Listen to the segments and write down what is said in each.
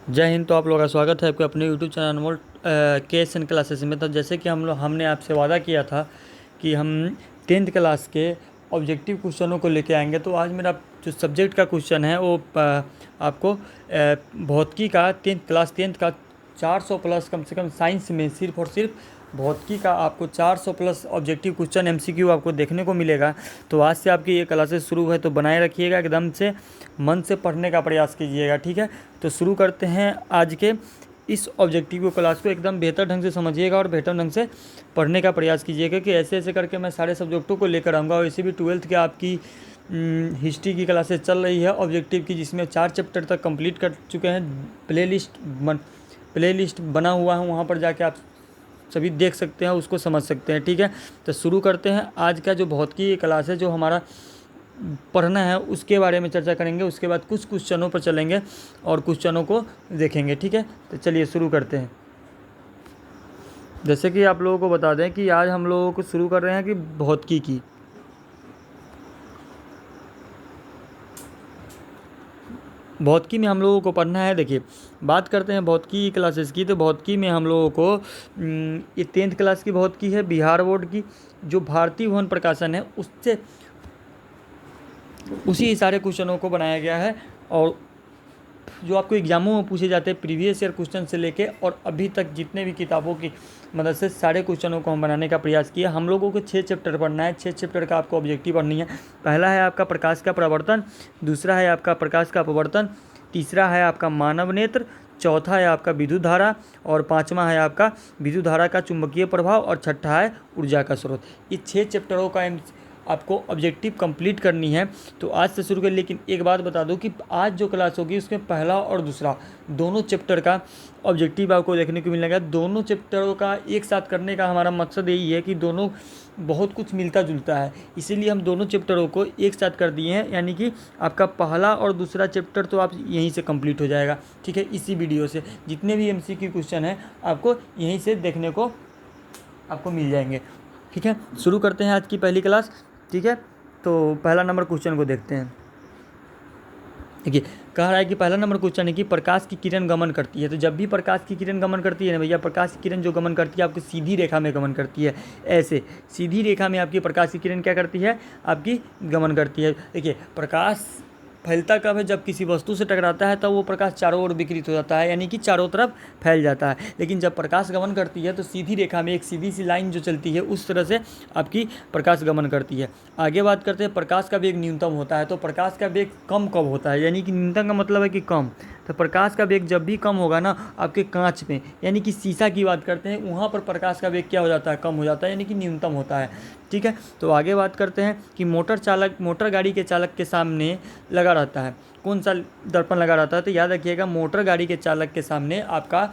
जय हिंद। तो आप लोगों का स्वागत है आपके अपने यूट्यूब चैनल अनमोल के एस एन क्लासेस में। तो जैसे कि हमने आपसे वादा किया था कि हम 10th क्लास के ऑब्जेक्टिव क्वेश्चनों को लेके आएंगे। तो आज मेरा जो सब्जेक्ट का क्वेश्चन है वो आपको भौतिकी का 10th का 400 प्लस कम से कम साइंस में सिर्फ और सिर्फ भौतिकी का आपको 400 प्लस ऑब्जेक्टिव क्वेश्चन एमसीक्यू आपको देखने को मिलेगा। तो आज से आपकी ये क्लासेस शुरू है, तो बनाए रखिएगा, एकदम से मन से पढ़ने का प्रयास कीजिएगा, ठीक है। तो शुरू करते हैं आज के इस ऑब्जेक्टिव क्लास को। एकदम बेहतर ढंग से समझिएगा और बेहतर ढंग से पढ़ने का प्रयास कीजिएगा कि ऐसे ऐसे करके मैं सारे सब्जेक्टों को लेकर आऊँगा। और इसी भी 12th के आपकी हिस्ट्री की क्लासेस चल रही है ऑब्जेक्टिव की, जिसमें 4 चैप्टर तक कंप्लीट कर चुके हैं। प्ले लिस्ट बना हुआ है, वहाँ पर जाके आप सभी देख सकते हैं, उसको समझ सकते हैं, ठीक है। तो शुरू करते हैं आज का जो भौतिकी क्लास है, जो हमारा पढ़ना है उसके बारे में चर्चा करेंगे। उसके बाद कुछ क्वेश्चनों पर चलेंगे और क्वेश्चनों को देखेंगे, ठीक है। तो चलिए शुरू करते हैं। जैसे कि आप लोगों को बता दें कि आज हम लोगों को शुरू कर रहे हैं कि भौतिकी में हम लोगों को पढ़ना है। देखिए, बात करते हैं भौतिकी क्लासेस की। तो भौतिकी में हम लोगों को ये 10th क्लास की भौतिकी है, बिहार बोर्ड की, जो भारतीय भवन प्रकाशन है उससे उसी सारे क्वेश्चनों को बनाया गया है। और जो आपको एग्जामों में पूछे जाते हैं प्रीवियस ईयर क्वेश्चन से लेके और अभी तक जितने भी किताबों की मदद से सारे क्वेश्चनों को हम बनाने का प्रयास किया। हम लोगों को 6 चैप्टर पढ़ना है। 6 चैप्टर का आपको ऑब्जेक्टिव पढ़नी है। पहला है आपका प्रकाश का प्रवर्तन, दूसरा है आपका प्रकाश का अपवर्तन, तीसरा है आपका मानव नेत्र, चौथा है आपका विद्युत धारा और पाँचवा है आपका विद्युत धारा का चुंबकीय प्रभाव और छठा है ऊर्जा का स्रोत। ये 6 चैप्टरों का आपको ऑब्जेक्टिव कंप्लीट करनी है। तो आज से शुरू कर, लेकिन एक बात बता दूं कि आज जो क्लास होगी उसमें पहला और दूसरा दोनों चैप्टर का ऑब्जेक्टिव आपको देखने को मिलेगा। दोनों चैप्टरों का एक साथ करने का हमारा मकसद यही है कि दोनों बहुत कुछ मिलता जुलता है, इसीलिए हम दोनों चैप्टरों को एक साथ कर दिए हैं। यानी कि आपका पहला और दूसरा चैप्टर तो आप यहीं से कंप्लीट हो जाएगा, ठीक है। इसी वीडियो से जितने भी एमसीक्यू क्वेश्चन हैं आपको यहीं से देखने को आपको मिल जाएंगे, ठीक है। शुरू करते हैं आज की पहली क्लास, ठीक है। तो पहला नंबर क्वेश्चन को देखते हैं। देखिए, कह रहा है कि पहला नंबर क्वेश्चन है कि प्रकाश की किरण गमन करती है। तो जब भी प्रकाश की किरण गमन करती है ना भैया, प्रकाश की किरण जो गमन करती है आपकी सीधी रेखा में गमन करती है। ऐसे सीधी रेखा में आपकी प्रकाश की किरण क्या करती है, आपकी गमन करती है। देखिए, प्रकाश फैलता कब है, जब किसी वस्तु से टकराता है तब वो प्रकाश चारों ओर विकृत हो जाता है, यानी कि चारों तरफ फैल जाता है। लेकिन जब प्रकाश गमन करती है तो सीधी रेखा में एक सीधी सी लाइन जो चलती है उस तरह से आपकी प्रकाश गमन करती है। आगे बात करते हैं, प्रकाश का वेग न्यूनतम होता है। तो प्रकाश का वेग कम कब होता है, यानी कि न्यूनतम का मतलब है कि कम। तो प्रकाश का वेग जब भी कम होगा ना आपके कांच में, यानी कि शीशा की बात करते हैं, वहाँ पर प्रकाश का वेग क्या हो जाता है, कम हो जाता है, यानी कि न्यूनतम होता है, ठीक है। तो आगे बात करते हैं कि मोटर गाड़ी के चालक के सामने लगा रहता है, कौन सा दर्पण लगा रहता है। तो याद रखिएगा, मोटर गाड़ी के चालक के सामने आपका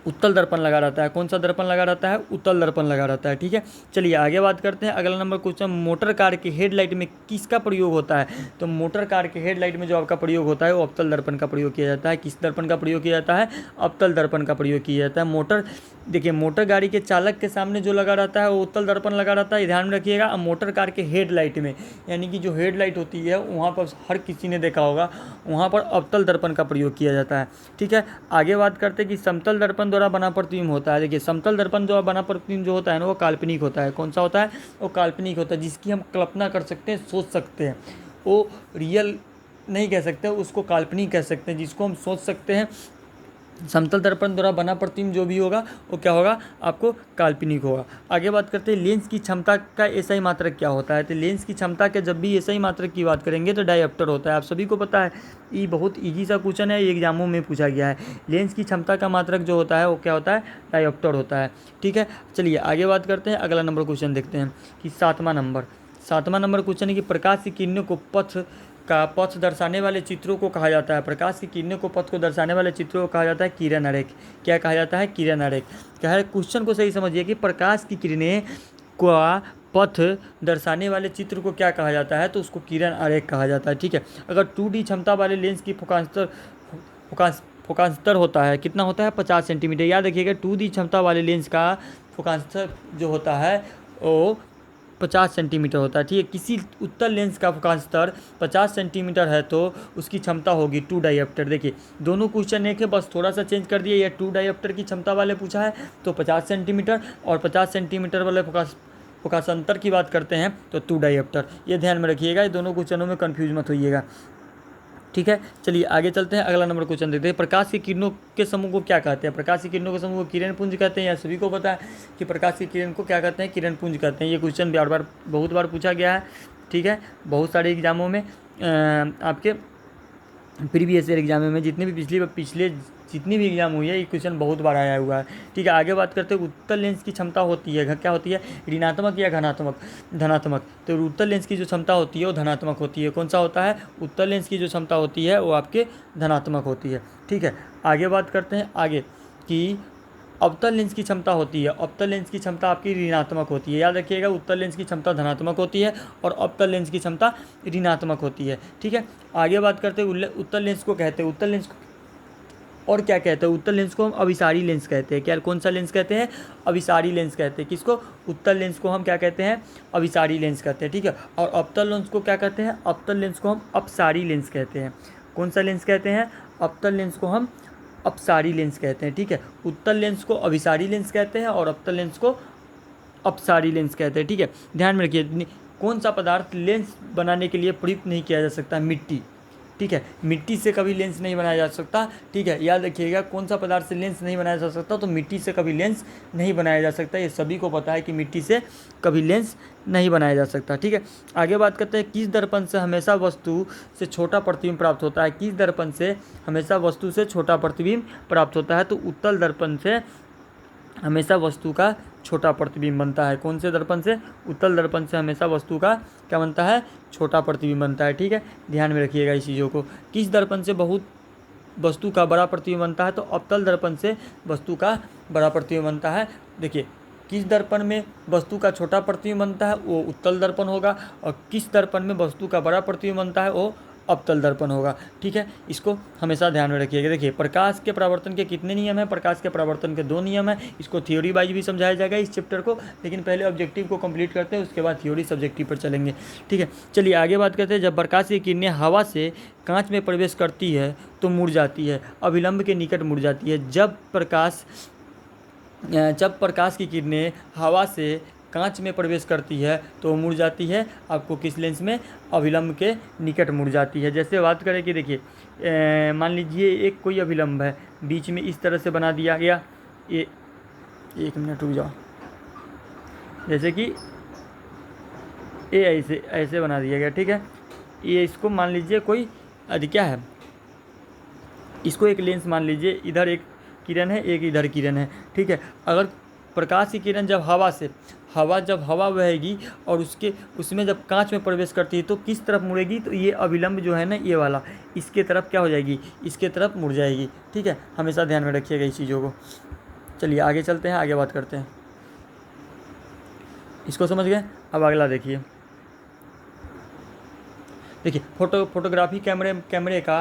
उत्तल दर्पण लगा रहता है। कौन सा दर्पण लगा रहता है, उत्तल दर्पण लगा रहता है, ठीक है। चलिए आगे बात करते हैं। अगला नंबर क्वेश्चन, मोटर कार के हेडलाइट में किसका प्रयोग होता है। तो मोटर कार के हेडलाइट में जो आपका प्रयोग होता है वो अवतल दर्पण का प्रयोग किया जाता है। किस दर्पण का प्रयोग किया जाता है, अवतल दर्पण का प्रयोग किया जाता है। देखिए, मोटर गाड़ी के चालक के सामने जो लगा रहता है वो उत्तल दर्पण लगा रहता है, ध्यान में रखिएगा। अब मोटर कार के हेडलाइट में, यानी कि जो हेडलाइट होती है वहाँ पर हर किसी ने देखा होगा, वहाँ पर अवतल दर्पण का प्रयोग किया जाता है, ठीक है। आगे बात करते हैं कि समतल दर्पण द्वारा बना प्रतिबिंब होता है। देखिए, समतल दर्पण द्वारा बना प्रतिबिंब जो होता है ना वो काल्पनिक होता है। कौन सा होता है, वो काल्पनिक होता है, जिसकी हम कल्पना कर सकते हैं, सोच सकते हैं। वो रियल नहीं कह सकते, उसको काल्पनिक कह सकते हैं, जिसको हम सोच सकते हैं। समतल दर्पण द्वारा बना प्रतिबिंब जो भी होगा वो क्या होगा, आपको काल्पनिक होगा। आगे बात करते हैं, लेंस की क्षमता का एसआई मात्रक क्या होता है। तो लेंस की क्षमता के जब भी एसआई मात्रक की बात करेंगे तो डायऑप्टर होता है। आप सभी को पता है, ये बहुत इजी सा क्वेश्चन है, ये एग्जामों में पूछा गया है। लेंस की क्षमता का मात्रक जो होता है वो क्या होता है, डायऑप्टर होता है, ठीक है। चलिए आगे बात करते हैं। अगला नंबर क्वेश्चन देखते हैं कि सातवां नंबर क्वेश्चन है कि प्रकाश की किरणों को पथ दर्शाने वाले चित्रों को कहा जाता है। प्रकाश की किरणों को पथ को दर्शाने वाले चित्रों को कहा जाता है किरण आरेख। क्या कहा जाता है, किरण आरेख। क्या है, क्वेश्चन को सही समझिए कि प्रकाश की किरणें का पथ दर्शाने वाले चित्र को क्या कहा जाता है, तो उसको किरण आरेख कहा जाता है, ठीक है। अगर 2D क्षमता वाले लेंस की फोकांतर होता है, कितना होता है, 50 सेंटीमीटर। याद रखिएगा, 2D क्षमता वाले लेंस का फोकांतर जो होता है वो 50 सेंटीमीटर होता है। ठीक है, किसी उत्तल लेंस का फोकस स्तर 50 सेंटीमीटर है तो उसकी क्षमता होगी 2 डायोप्टर। देखिए दोनों क्वेश्चन एक है, बस थोड़ा सा चेंज कर दिया, ये 2 डायोप्टर की क्षमता वाले पूछा है तो 50 सेंटीमीटर, और 50 सेंटीमीटर वाले फोकस अंतर की बात करते हैं तो 2 डायोप्टर। ये ध्यान में रखिएगा, ये दोनों क्वेश्चनों में कन्फ्यूज मत होइएगा। ठीक है, चलिए आगे चलते हैं, अगला नंबर क्वेश्चन देखते हैं। प्रकाश की किरणों के समूह को क्या कहते हैं? प्रकाश की किरणों के समूह को किरण पुंज कहते हैं, या सभी को पता है कि प्रकाश की किरण को क्या कहते हैं? किरण पुंज कहते हैं। ये क्वेश्चन बहुत बार पूछा गया है। ठीक है, बहुत सारे एग्जामों में आपके प्रीवियस ईयर एग्जाम में जितने भी पिछले जितनी भी एग्जाम हुई है ये क्वेश्चन बहुत बार आया हुआ है। ठीक है, आगे बात करते हैं उत्तल लेंस की क्षमता होती है, क्या होती है? ऋणात्मक या धनात्मक? धनात्मक। तो उत्तल लेंस की जो क्षमता होती है वो धनात्मक होती है। कौन सा होता है? उत्तल लेंस की जो क्षमता होती है वो आपके धनात्मक होती है। ठीक है, आगे बात करते हैं आगे कि अवतल लेंस की क्षमता होती है, अवतल लेंस की क्षमता आपकी ऋणात्मक होती है। याद रखिएगा, उत्तल लेंस की क्षमता धनात्मक होती है और अवतल लेंस की क्षमता ऋणात्मक होती है। ठीक है, आगे बात करते हैं उत्तल लेंस को कहते हैं, उत्तल लेंस को और क्या कहते हैं? उत्तल लेंस को हम अभिसारी लेंस कहते हैं। क्या, कौन सा लेंस कहते हैं? अभिसारी लेंस कहते हैं। किसको? उत्तल लेंस को हम क्या कहते हैं? अभिसारी लेंस कहते हैं। ठीक है, और अवतल लेंस को क्या कहते हैं? अवतल लेंस को हम अपसारी लेंस कहते हैं। कौन सा लेंस कहते हैं? अवतल लेंस को हम अपसारी लेंस कहते हैं। ठीक है, उत्तल लेंस को अभिसारी लेंस कहते हैं और अवतल लेंस को अपसारी लेंस कहते हैं। ठीक है, ध्यान में रखिए, कौन सा पदार्थ लेंस बनाने के लिए प्रयुक्त नहीं किया जा सकता? मिट्टी। ठीक है, मिट्टी से कभी लेंस नहीं बनाया जा सकता। ठीक है, याद रखिएगा, कौन सा पदार्थ से लेंस नहीं बनाया जा सकता? तो मिट्टी से कभी लेंस नहीं बनाया जा सकता। ये सभी को पता है कि मिट्टी से कभी लेंस नहीं बनाया जा सकता। ठीक है, आगे बात करते हैं, किस दर्पण से हमेशा वस्तु से छोटा प्रतिबिंब प्राप्त होता है? किस दर्पण से हमेशा वस्तु से छोटा प्रतिबिंब प्राप्त होता है? तो उत्तल दर्पण से हमेशा वस्तु का छोटा प्रतिबिंब बनता है। कौन से दर्पण से? उत्तल दर्पण से हमेशा वस्तु का क्या बनता है? छोटा प्रतिबिंब बनता है। ठीक है, ध्यान में रखिएगा इस चीज़ों को। किस दर्पण से बहुत वस्तु का बड़ा प्रतिबिंब बनता है? तो अवतल दर्पण से वस्तु का बड़ा प्रतिबिंब बनता है। देखिए, किस दर्पण में वस्तु का छोटा प्रतिबिंब बनता है? वो उत्तल दर्पण होगा, और किस दर्पण में वस्तु का बड़ा प्रतिबिंब बनता है? वो अवतल दर्पण होगा। ठीक है, इसको हमेशा ध्यान में रखिएगा। देखिए, प्रकाश के परावर्तन के कितने नियम हैं? प्रकाश के परावर्तन के 2 नियम हैं। इसको थ्योरी वाइज भी समझाया जाएगा इस चैप्टर को, लेकिन पहले ऑब्जेक्टिव को कंप्लीट करते हैं, उसके बाद थ्योरी सब्जेक्टिव पर चलेंगे। ठीक है, चलिए आगे बात करते हैं। जब प्रकाश की किरणें हवा से कांच में प्रवेश करती है तो मुड़ जाती है, अभिलंब के निकट मुड़ जाती है। जब प्रकाश की किरणें हवा से कांच में प्रवेश करती है तो मुड़ जाती है, आपको किस लेंस में? अभिलंब के निकट मुड़ जाती है। जैसे बात करें कि देखिए, मान लीजिए एक कोई अभिलंब है, बीच में इस तरह से बना दिया गया, ये 1 मिनट रुक जाओ, जैसे कि ये ऐसे बना दिया गया। ठीक है, ये इसको मान लीजिए कोई क्या है, इसको एक लेंस मान लीजिए, इधर एक किरण है, एक इधर किरण है। ठीक है, अगर प्रकाश की किरण जब हवा बहेगी और उसमें जब कांच में प्रवेश करती है तो किस तरफ मुड़ेगी? तो ये अभिलंब जो है ना, ये वाला इसके तरफ क्या हो जाएगी? इसके तरफ मुड़ जाएगी। ठीक है, हमेशा ध्यान में रखिएगा इस चीज़ों को। चलिए आगे चलते हैं, आगे बात करते हैं। इसको समझ गए? अब अगला देखिए। देखिए, फोटोग्राफी कैमरे का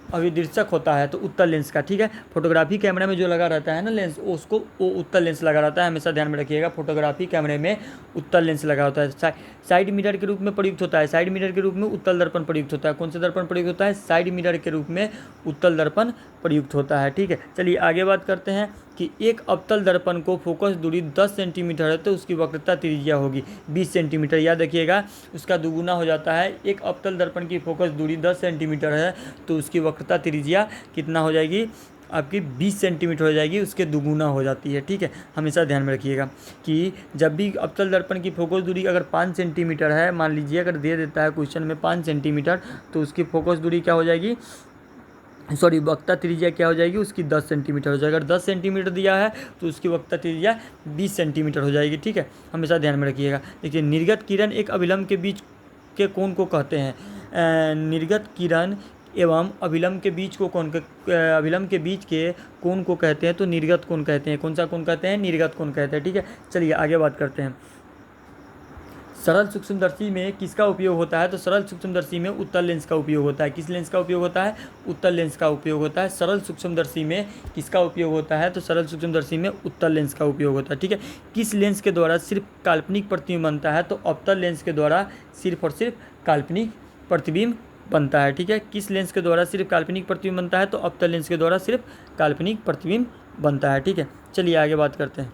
अभिदृश्यक होता है तो उत्तल लेंस का। ठीक है, फोटोग्राफी कैमरा में जो लगा रहता है ना लेंस, वो उत्तल लेंस लगा रहता है। हमेशा ध्यान में रखिएगा, फोटोग्राफी कैमरे में उत्तल लेंस लगा होता है। साइड मिरर के रूप में प्रयुक्त होता है। साइड मिरर के रूप में उत्तल दर्पण प्रयुक्त होता है। कौन सा दर्पण प्रयुक्त होता है? साइड मिरर के रूप में उत्तल दर्पण प्रयुक्त होता है। ठीक है, चलिए आगे बात करते हैं कि एक अवतल दर्पण को फोकस दूरी 10 सेंटीमीटर है तो उसकी वक्रता त्रिज्या होगी 20 सेंटीमीटर। याद रखिएगा, उसका दुगुना हो जाता है। एक अवतल दर्पण की फोकस दूरी 10 सेंटीमीटर है तो उसकी वक्रता त्रिज्या कितना हो जाएगी? आपकी 20 सेंटीमीटर हो जाएगी, उसके दुगुना हो जाती है। ठीक है, हमेशा ध्यान में रखिएगा कि जब भी अवतल दर्पण की फोकस दूरी अगर 5 सेंटीमीटर है, मान लीजिए अगर दे देता है क्वेश्चन में 5 सेंटीमीटर, तो उसकी फोकस दूरी क्या हो जाएगी? वक्ता त्रिज्या क्या हो जाएगी? उसकी 10 सेंटीमीटर हो जाएगी। अगर 10 सेंटीमीटर दिया है तो उसकी वक्ता त्रिज्या 20 सेंटीमीटर हो जाएगी। ठीक है, हमेशा ध्यान में रखिएगा। देखिए, निर्गत किरण एक अभिलंब के बीच के कोण को कहते हैं। निर्गत किरण एवं अभिलंब के बीच के कोण को कहते हैं तो निर्गत कोण कहते हैं। कौन सा कोण कहते हैं? निर्गत कोण कहते हैं। ठीक है, चलिए आगे बात करते हैं। सरल सूक्ष्मदर्शी में किसका उपयोग होता है? तो सरल सूक्ष्मदर्शी में उत्तल लेंस का उपयोग होता है। किस लेंस का उपयोग होता है? उत्तल लेंस का उपयोग होता है। सरल सूक्ष्मदर्शी में किसका उपयोग होता है? तो सरल सूक्ष्मदर्शी में उत्तल लेंस का उपयोग होता है। ठीक है। किस लेंस के द्वारा सिर्फ काल्पनिक प्रतिबिंब बनता है? तो अवतल लेंस के द्वारा सिर्फ और सिर्फ काल्पनिक प्रतिबिंब बनता है। ठीक है। किस लेंस के द्वारा सिर्फ काल्पनिक प्रतिबिंब बनता है? तो अवतल लेंस के द्वारा सिर्फ काल्पनिक प्रतिबिंब बनता है। ठीक है। चलिए आगे बात करते हैं।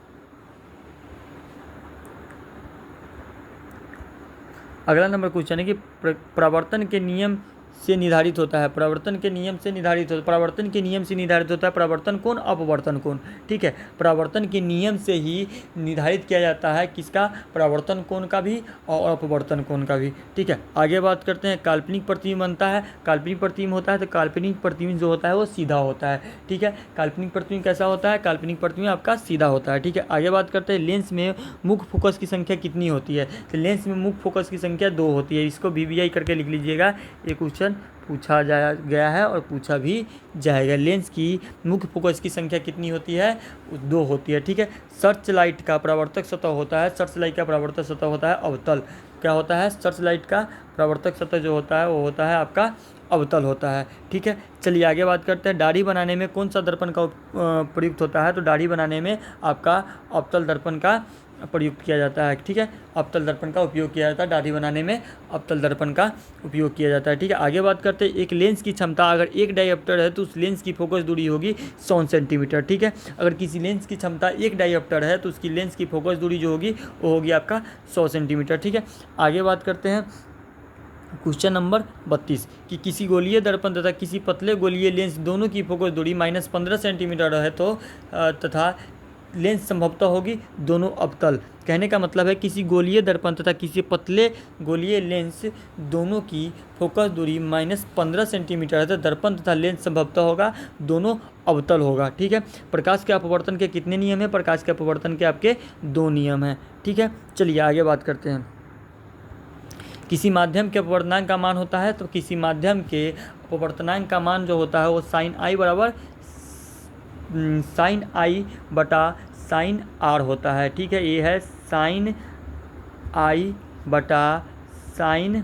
अगला नंबर क्वेश्चन है कि प्रवर्तन के नियम से निर्धारित होता है। प्रवर्तन के नियम से निर्धारित होता है। प्रवर्तन के नियम से निर्धारित होता है प्रवर्तन कोण, अपवर्तन कोण। ठीक है। प्रवर्तन के नियम से ही निर्धारित किया जाता है किसका? प्रवर्तन कोण का भी और अपवर्तन कोण का भी। ठीक है। आगे बात करते हैं। काल्पनिक प्रतिबिंब बनता है। काल्पनिक प्रतिबिंब होता है तो काल्पनिक प्रतिबिंब जो होता है वो सीधा होता है। ठीक है। काल्पनिक प्रतिबिंब कैसा होता है? काल्पनिक प्रतिबिंब आपका सीधा होता है। ठीक है। आगे बात करते हैं। लेंस में मुख्य फोकस की संख्या कितनी होती है? तो लेंस में मुख्य फोकस की संख्या 2 होती है। इसको VVI करके लिख लीजिएगा। ये क्वेश्चन पूछा गया है और पूछा भी जाएगा। लेंस की मुख्य फोकस की संख्या कितनी होती है? 2 होती है। ठीक है। सर्च लाइट का परावर्तक सतह होता है। सर्च लाइट का परावर्तक सतह होता है अवतल। क्या होता है? सर्च लाइट का परावर्तक सतह जो होता है वो होता है आपका अवतल होता है। ठीक है। चलिए आगे बात करते हैं। दाढ़ी बनाने में कौन सा दर्पण का प्रयुक्त होता है? तो दाढ़ी बनाने में आपका अवतल दर्पण का प्रयुक्त किया जाता है। ठीक है। अवतल दर्पण का उपयोग किया जाता है। दाढ़ी बनाने में अवतल दर्पण का उपयोग किया जाता है। ठीक है। आगे बात करते हैं। एक लेंस की क्षमता अगर 1 डायोप्टर है तो उस लेंस की फोकस दूरी होगी 100 सेंटीमीटर। ठीक है। अगर किसी लेंस की क्षमता 1 डायोप्टर है तो उसकी लेंस की फोकस दूरी जो होगी वो होगी आपका 100 सेंटीमीटर। ठीक है। आगे बात करते हैं। क्वेश्चन नंबर 32 कि किसी गोलीय दर्पण तथा किसी पतले गोलीय लेंस दोनों की फोकस दूरी -15 सेंटीमीटर है तो तथा लेंस संभवतः होगी दोनों अवतल। कहने का मतलब है किसी गोलीय दर्पण तथा किसी पतले गोलीय लेंस दोनों की फोकस दूरी -15 सेंटीमीटर है तो दर्पण तथा लेंस संभवतः होगा दोनों अवतल होगा। ठीक है। प्रकाश के अपवर्तन के कितने नियम हैं? प्रकाश के अपवर्तन के आपके 2 नियम हैं। ठीक है। चलिए आगे बात करते हैं। किसी माध्यम के अपवर्तनांक का मान होता है तो किसी माध्यम के अपवर्तनांक का मान जो होता है वो sin I बराबर sin I बटा sin R होता है। ठीक है। ये है sin I बटा sin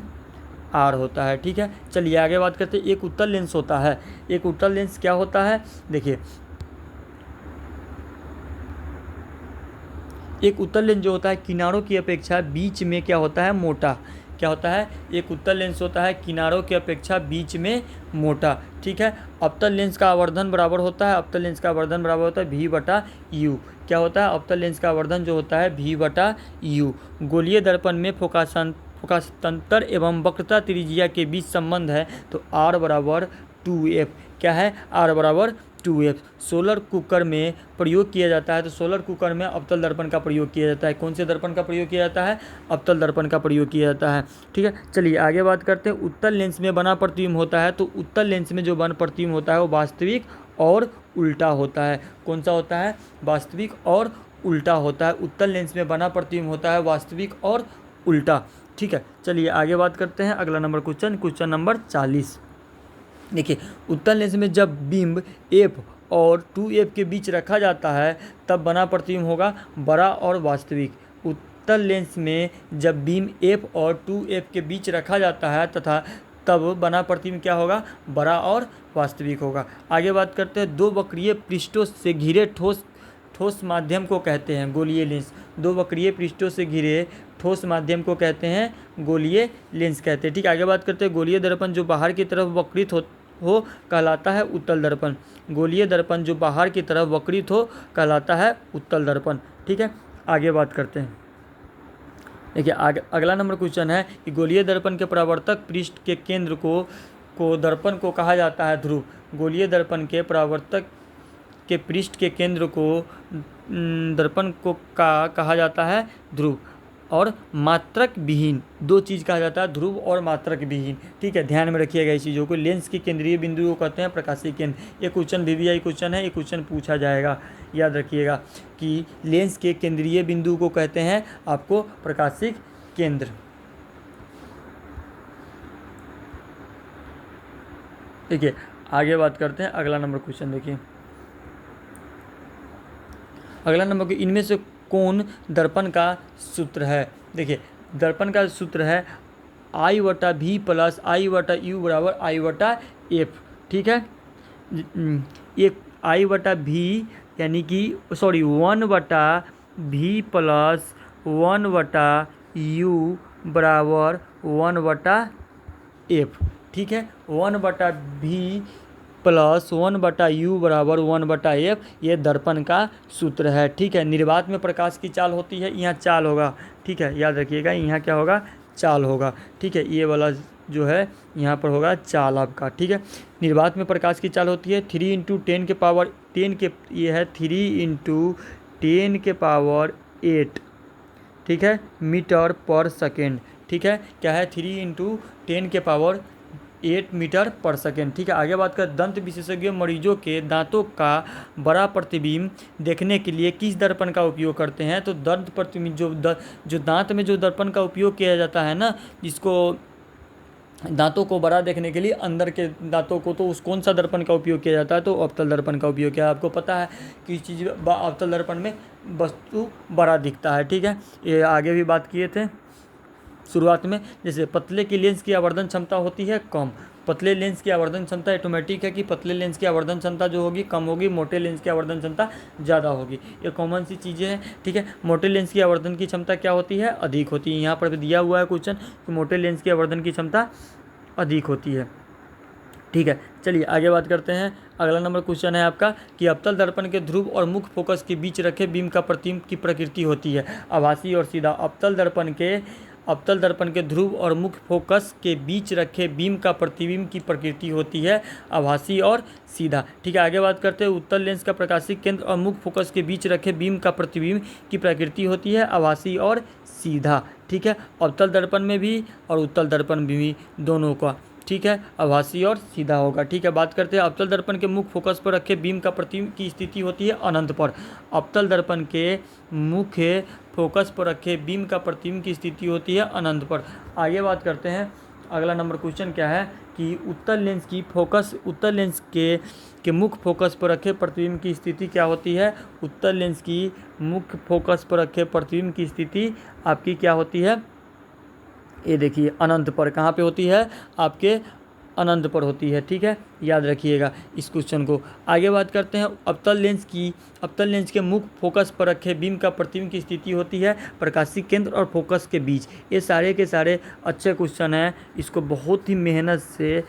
R होता है। ठीक है। चलिए आगे बात करते हैं। एक उत्तल लेंस होता है। एक उत्तल लेंस क्या होता है? देखिए, एक उत्तल लेंस जो होता है किनारों की अपेक्षा बीच में क्या होता है? मोटा। क्या होता है? एक उत्तल लेंस होता है किनारों की अपेक्षा बीच में मोटा। ठीक है। अवतल लेंस का आवर्धन बराबर होता है। अवतल लेंस का आवर्धन बराबर होता है V/U। क्या होता है? अवतल लेंस का आवर्धन जो होता है V/U। गोलीय दर्पण में फोकासतंत्र एवं वक्रता त्रिज्या के बीच संबंध है तो R बराबर 2F। क्या है? R बराबर 2F। सोलर कुकर में प्रयोग किया जाता है तो सोलर कुकर में अवतल दर्पण का प्रयोग किया जाता है। कौन से दर्पण का प्रयोग किया जाता है? अवतल दर्पण का प्रयोग किया जाता है। ठीक है। चलिए आगे बात करते हैं। उत्तल लेंस में बना प्रतिबिंब होता है तो उत्तल लेंस में जो बना प्रतिबिंब होता है वो वास्तविक और उल्टा होता है। कौन सा होता है? वास्तविक और उल्टा होता है। उत्तल लेंस में बना प्रतिबिंब होता है वास्तविक और उल्टा। ठीक है। चलिए आगे बात करते हैं। अगला नंबर क्वेश्चन नंबर 40। देखिए, उत्तल लेंस में जब बिंब F और 2F के बीच रखा जाता है तब बना प्रतिबिंब होगा बड़ा और वास्तविक। उत्तल लेंस में जब बिंब F और 2F के बीच रखा जाता है तथा तब बना प्रतिबिंब क्या होगा? बड़ा और वास्तविक होगा। आगे बात करते हैं। 2 वक्रीय पृष्ठों से घिरे ठोस माध्यम को कहते हैं गोलीय लेंस। 2 वक्रीय पृष्ठों से घिरे ठोस माध्यम को कहते हैं गोलीय लेंस कहते हैं। ठीक। आगे बात करते हैं। गोलीय दर्पण जो बाहर की तरफ वक्रित हो कहलाता है उत्तल दर्पण। गोलीय दर्पण जो बाहर की तरफ वक्रित हो कहलाता है उत्तल दर्पण। ठीक है। आगे बात करते हैं। देखिए, अगला नंबर क्वेश्चन है कि गोलीय दर्पण के परावर्तक पृष्ठ के केंद्र को दर्पण को कहा जाता है ध्रुव। गोलीय दर्पण के परावर्तक के पृष्ठ के केंद्र को दर्पण को कहा जाता है ध्रुव। और मात्रक विहीन 2 चीज़ कहा जाता है, ध्रुव और मात्रक विहीन। ठीक है। ध्यान में रखिएगा इस चीज़ों को। लेंस के केंद्रीय बिंदु को कहते हैं प्रकाशीय केंद्र। ये क्वेश्चन VVI क्वेश्चन है। ये क्वेश्चन पूछा जाएगा। याद रखिएगा कि लेंस के केंद्रीय बिंदु को कहते हैं आपको प्रकाशिक केंद्र। देखिए आगे बात करते हैं। अगला नंबर क्वेश्चन देखिए। अगला नंबर इनमें से कौन दर्पण का सूत्र है? देखिए, दर्पण का सूत्र है I/V प्लस I/U बराबर I/F। ठीक है, एक I/V यानी कि 1/V प्लस 1/U बराबर 1/F। ठीक है, 1/V प्लस 1/U बराबर 1/F, ये दर्पण का सूत्र है। ठीक है, निर्वात में प्रकाश की चाल होती है, यहाँ चाल होगा। ठीक है, याद रखिएगा, यहाँ क्या होगा, चाल होगा। ठीक है, ये वाला जो है यहाँ पर होगा चाल आपका। ठीक है, निर्वात में प्रकाश की चाल होती है 3 × 10 के पावर 10 के, ये है 3 × 10 के पावर 8। ठीक है, मीटर पर सेकेंड। ठीक है, क्या है, 3 × 10 के पावर 8 मीटर पर सेकेंड। ठीक है, आगे बात कर, दंत विशेषज्ञ मरीजों के दांतों का बड़ा प्रतिबिंब देखने के लिए किस दर्पण का उपयोग करते हैं? तो दंत प्रतिबिंब जो दांत में जो दर्पण का उपयोग किया जाता है ना, जिसको दांतों को बड़ा देखने के लिए, अंदर के दांतों को, तो उस कौन सा दर्पण का उपयोग किया जाता है? तो अवतल दर्पण का उपयोग किया। आपको पता है कि चीज़ अवतल दर्पण में वस्तु बड़ा दिखता है। ठीक है, ये आगे भी बात किए थे शुरुआत में। जैसे पतले की लेंस की आवर्धन क्षमता होती है कम। पतले लेंस की आवर्धन क्षमता ऑटोमेटिक है कि पतले लेंस की आवर्धन क्षमता जो होगी कम होगी, मोटे लेंस की आवर्धन क्षमता ज़्यादा होगी। ये कॉमन सी चीज़ें हैं। ठीक है, मोटे लेंस की आवर्धन की क्षमता क्या होती है? अधिक होती है। यहाँ पर भी दिया हुआ है क्वेश्चन कि मोटे लेंस की आवर्धन की क्षमता अधिक होती है। ठीक है, चलिए आगे बात करते हैं। अगला नंबर क्वेश्चन है आपका कि अवतल दर्पण के ध्रुव और मुख्य फोकस के बीच रखे बीम का प्रतिबिंब की प्रकृति होती है आभासी और सीधा। अवतल दर्पण के ध्रुव और मुख्य फोकस के बीच रखे बीम का प्रतिबिंब की प्रकृति होती है आभासी और सीधा। ठीक है, आगे बात करते हैं। उत्तल लेंस का प्रकाशिक केंद्र और मुख्य फोकस के बीच रखे बीम का प्रतिबिंब की प्रकृति होती है आभासी और सीधा। ठीक है, अवतल दर्पण में भी और उत्तल दर्पण में भी दोनों का, ठीक है, आभासी और सीधा होगा। ठीक है, बात करते हैं अवतल दर्पण के मुख्य फोकस पर रखे बीम का प्रतिबिंब की स्थिति होती है अनंत पर। अवतल दर्पण के मुख्य फोकस पर रखे बीम का प्रतिबिंब की स्थिति होती है अनंत पर। आगे बात करते हैं, अगला नंबर क्वेश्चन क्या है कि उत्तल लेंस के मुख्य फोकस पर रखे प्रतिबिंब की स्थिति क्या होती है? उत्तल लेंस की मुख्य फोकस पर रखे प्रतिबिंब की स्थिति आपकी क्या होती है? ये देखिए अनंत पर। कहाँ पे होती है? आपके अनंत पर होती है। ठीक है, याद रखिएगा इस क्वेश्चन को। आगे बात करते हैं अवतल लेंस के मुख्य फोकस पर रखे बीम का प्रतिबिंब की स्थिति होती है प्रकाशिक केंद्र और फोकस के बीच। ये सारे के सारे अच्छे क्वेश्चन हैं, इसको बहुत ही मेहनत से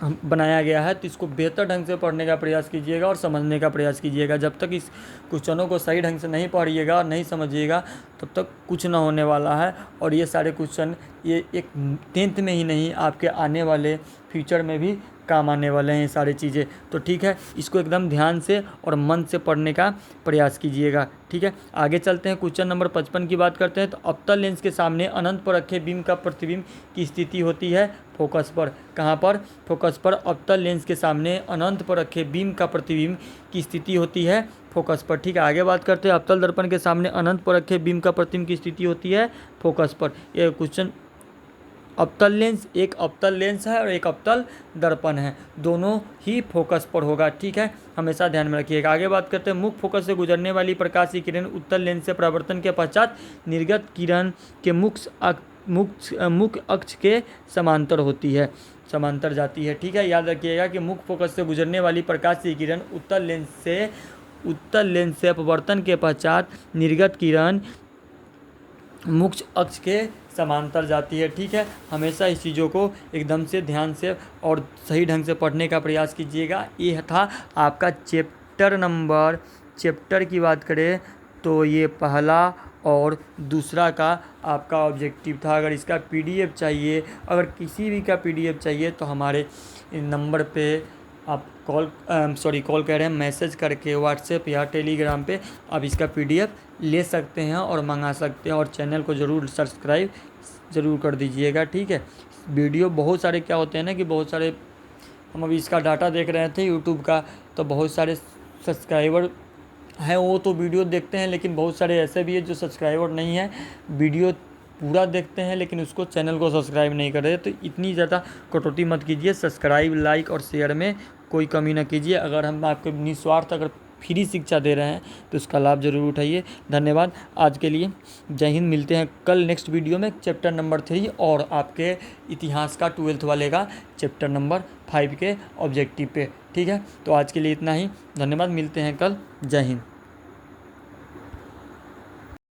बनाया गया है, तो इसको बेहतर ढंग से पढ़ने का प्रयास कीजिएगा और समझने का प्रयास कीजिएगा। जब तक इस क्वेश्चनों को सही ढंग से नहीं पढ़िएगा और नहीं समझिएगा तब तक कुछ ना होने वाला है। और ये सारे क्वेश्चन ये एक 10th में ही नहीं, आपके आने वाले फ्यूचर में भी काम आने वाले हैं ये सारी चीज़ें। तो ठीक है, इसको एकदम ध्यान से और मन से पढ़ने का प्रयास कीजिएगा। ठीक है, आगे चलते हैं। क्वेश्चन नंबर 55 की बात करते हैं। तो अवतल लेंस के सामने अनंत पर रखे बीम का प्रतिबिंब की स्थिति होती है फोकस पर। कहाँ पर? फोकस पर। अवतल लेंस के सामने अनंत पर रखे बीम का प्रतिबिंब की स्थिति होती है फोकस पर। ठीक है, आगे बात करते हैं। अवतल दर्पण के सामने अनंत पर रखे बीम का प्रतिबिंब की स्थिति होती है फोकस पर। यह क्वेश्चन, अवतल लेंस, एक अवतल लेंस है और एक अवतल दर्पण है, दोनों ही फोकस पर होगा। ठीक है, हमेशा ध्यान में रखिएगा। आगे बात करते हैं। मुख्य फोकस से गुजरने वाली प्रकाश की किरण उत्तल लेंस से परावर्तन के पश्चात निर्गत किरण के मुख्य अक्ष के समांतर होती है, समांतर जाती है। ठीक है, याद रखिएगा कि मुख्य फोकस से गुजरने वाली प्रकाश की किरण उत्तल लेंस से अपवर्तन के पश्चात निर्गत किरण मुख्य अक्ष के समांतर जाती है। ठीक है, हमेशा इस चीज़ों को एकदम से ध्यान से और सही ढंग से पढ़ने का प्रयास कीजिएगा। ये था आपका चैप्टर की बात करें तो ये पहला और दूसरा का आपका ऑब्जेक्टिव था। अगर इसका पीडीएफ चाहिए, अगर किसी भी का पीडीएफ चाहिए तो हमारे नंबर पे आप कॉल कर रहे हैं, मैसेज करके व्हाट्सएप या टेलीग्राम पे आप इसका पीडीएफ ले सकते हैं और मंगा सकते हैं। और चैनल को ज़रूर सब्सक्राइब ज़रूर कर दीजिएगा। ठीक है, वीडियो बहुत सारे क्या होते हैं ना कि बहुत सारे, हम अभी इसका डाटा देख रहे थे यूट्यूब का, तो बहुत सारे सब्सक्राइबर हैं वो तो वीडियो देखते हैं, लेकिन बहुत सारे ऐसे भी है जो सब्सक्राइबर नहीं है, वीडियो पूरा देखते हैं लेकिन उसको चैनल को सब्सक्राइब नहीं कर रहे। तो इतनी ज़्यादा कटौती मत कीजिए, सब्सक्राइब, लाइक और शेयर में कोई कमी ना कीजिए। अगर हम आपके निस्वार्थ अगर फ्री शिक्षा दे रहे हैं, तो उसका लाभ ज़रूर उठाइए। धन्यवाद आज के लिए, जय हिंद। मिलते हैं कल नेक्स्ट वीडियो में चैप्टर नंबर 3 और आपके इतिहास का 12th वाले का चैप्टर नंबर 5 के ऑब्जेक्टिव पे। ठीक है, तो आज के लिए इतना ही। धन्यवाद, मिलते हैं कल। जय हिंद।